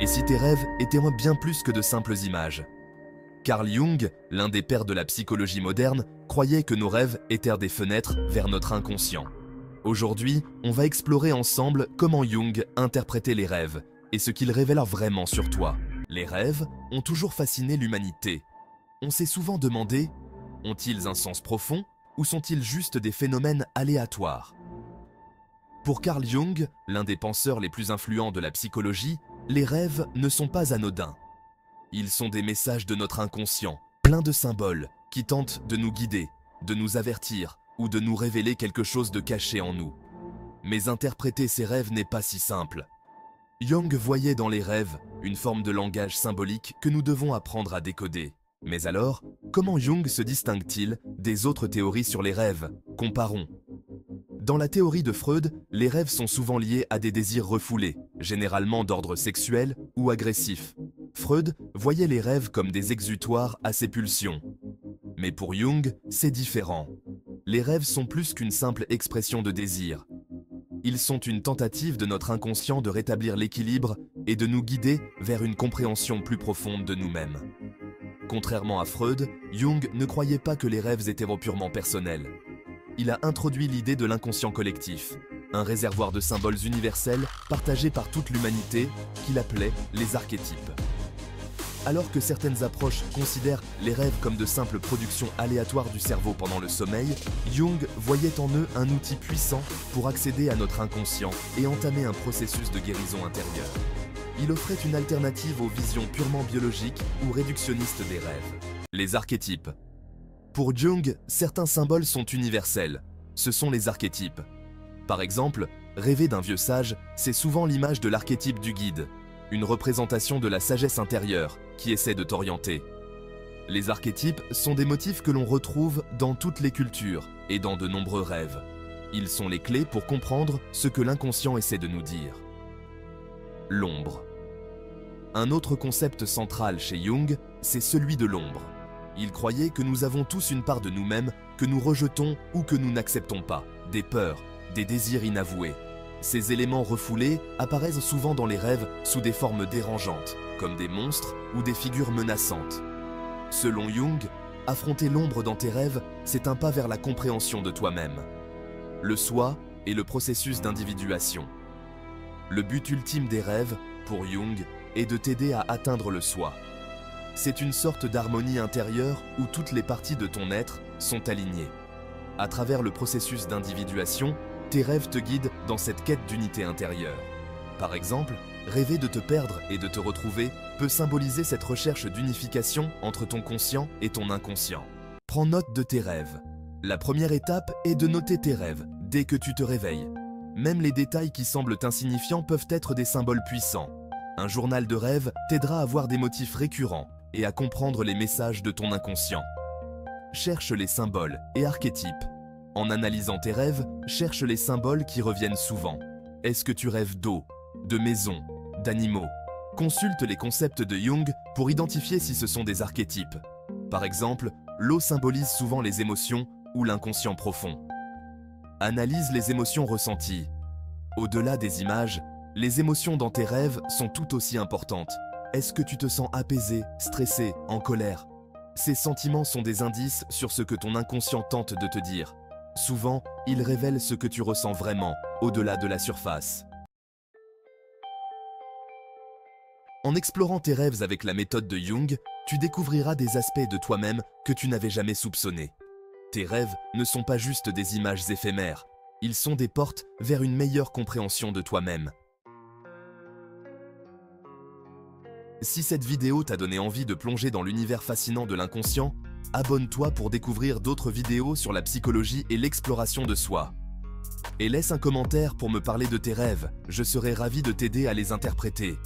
si tes rêves étaient bien plus que de simples images. Carl Jung, l'un des pères de la psychologie moderne, croyait que nos rêves étaient des fenêtres vers notre inconscient. Aujourd'hui, on va explorer ensemble comment Jung interprétait les rêves et ce qu'ils révèlent vraiment sur toi. Les rêves ont toujours fasciné l'humanité. On s'est souvent demandé, ont-ils un sens profond ou sont-ils juste des phénomènes aléatoires? Pour Carl Jung, l'un des penseurs les plus influents de la psychologie, les rêves ne sont pas anodins. Ils sont des messages de notre inconscient, pleins de symboles qui tentent de nous guider, de nous avertir ou de nous révéler quelque chose de caché en nous. Mais interpréter ces rêves n'est pas si simple. Jung voyait dans les rêves une forme de langage symbolique que nous devons apprendre à décoder. Mais alors, comment Jung se distingue-t-il des autres théories sur les rêves? Comparons. Dans la théorie de Freud, les rêves sont souvent liés à des désirs refoulés, généralement d'ordre sexuel ou agressif. Freud voyait les rêves comme des exutoires à ses pulsions. Mais pour Jung, c'est différent. Les rêves sont plus qu'une simple expression de désir. Ils sont une tentative de notre inconscient de rétablir l'équilibre et de nous guider vers une compréhension plus profonde de nous-mêmes. Contrairement à Freud, Jung ne croyait pas que les rêves étaient purement personnels. Il a introduit l'idée de l'inconscient collectif, un réservoir de symboles universels partagés par toute l'humanité qu'il appelait les archétypes. Alors que certaines approches considèrent les rêves comme de simples productions aléatoires du cerveau pendant le sommeil, Jung voyait en eux un outil puissant pour accéder à notre inconscient et entamer un processus de guérison intérieure. Il offrait une alternative aux visions purement biologiques ou réductionnistes des rêves. Les archétypes. Pour Jung, certains symboles sont universels. Ce sont les archétypes. Par exemple, rêver d'un vieux sage, c'est souvent l'image de l'archétype du guide, une représentation de la sagesse intérieure qui essaie de t'orienter. Les archétypes sont des motifs que l'on retrouve dans toutes les cultures et dans de nombreux rêves. Ils sont les clés pour comprendre ce que l'inconscient essaie de nous dire. L'ombre. Un autre concept central chez Jung, c'est celui de l'ombre. Il croyait que nous avons tous une part de nous-mêmes que nous rejetons ou que nous n'acceptons pas, des peurs, des désirs inavoués. Ces éléments refoulés apparaissent souvent dans les rêves sous des formes dérangeantes, comme des monstres ou des figures menaçantes. Selon Jung, affronter l'ombre dans tes rêves, c'est un pas vers la compréhension de toi-même. Le soi est le processus d'individuation. Le but ultime des rêves, pour Jung, est de t'aider à atteindre le soi. C'est une sorte d'harmonie intérieure où toutes les parties de ton être sont alignées. À travers le processus d'individuation, tes rêves te guident dans cette quête d'unité intérieure. Par exemple, rêver de te perdre et de te retrouver peut symboliser cette recherche d'unification entre ton conscient et ton inconscient. Prends note de tes rêves. La première étape est de noter tes rêves dès que tu te réveilles. Même les détails qui semblent insignifiants peuvent être des symboles puissants. Un journal de rêves t'aidera à voir des motifs récurrents et à comprendre les messages de ton inconscient. Cherche les symboles et archétypes. En analysant tes rêves, cherche les symboles qui reviennent souvent. Est-ce que tu rêves d'eau, de maison, d'animaux? Consulte les concepts de Jung pour identifier si ce sont des archétypes. Par exemple, l'eau symbolise souvent les émotions ou l'inconscient profond. Analyse les émotions ressenties. Au-delà des images, les émotions dans tes rêves sont tout aussi importantes. Est-ce que tu te sens apaisé, stressé, en colère? Ces sentiments sont des indices sur ce que ton inconscient tente de te dire. Souvent, ils révèlent ce que tu ressens vraiment, au-delà de la surface. En explorant tes rêves avec la méthode de Jung, tu découvriras des aspects de toi-même que tu n'avais jamais soupçonnés. Tes rêves ne sont pas juste des images éphémères, ils sont des portes vers une meilleure compréhension de toi-même. Si cette vidéo t'a donné envie de plonger dans l'univers fascinant de l'inconscient, abonne-toi pour découvrir d'autres vidéos sur la psychologie et l'exploration de soi. Et laisse un commentaire pour me parler de tes rêves, je serai ravi de t'aider à les interpréter.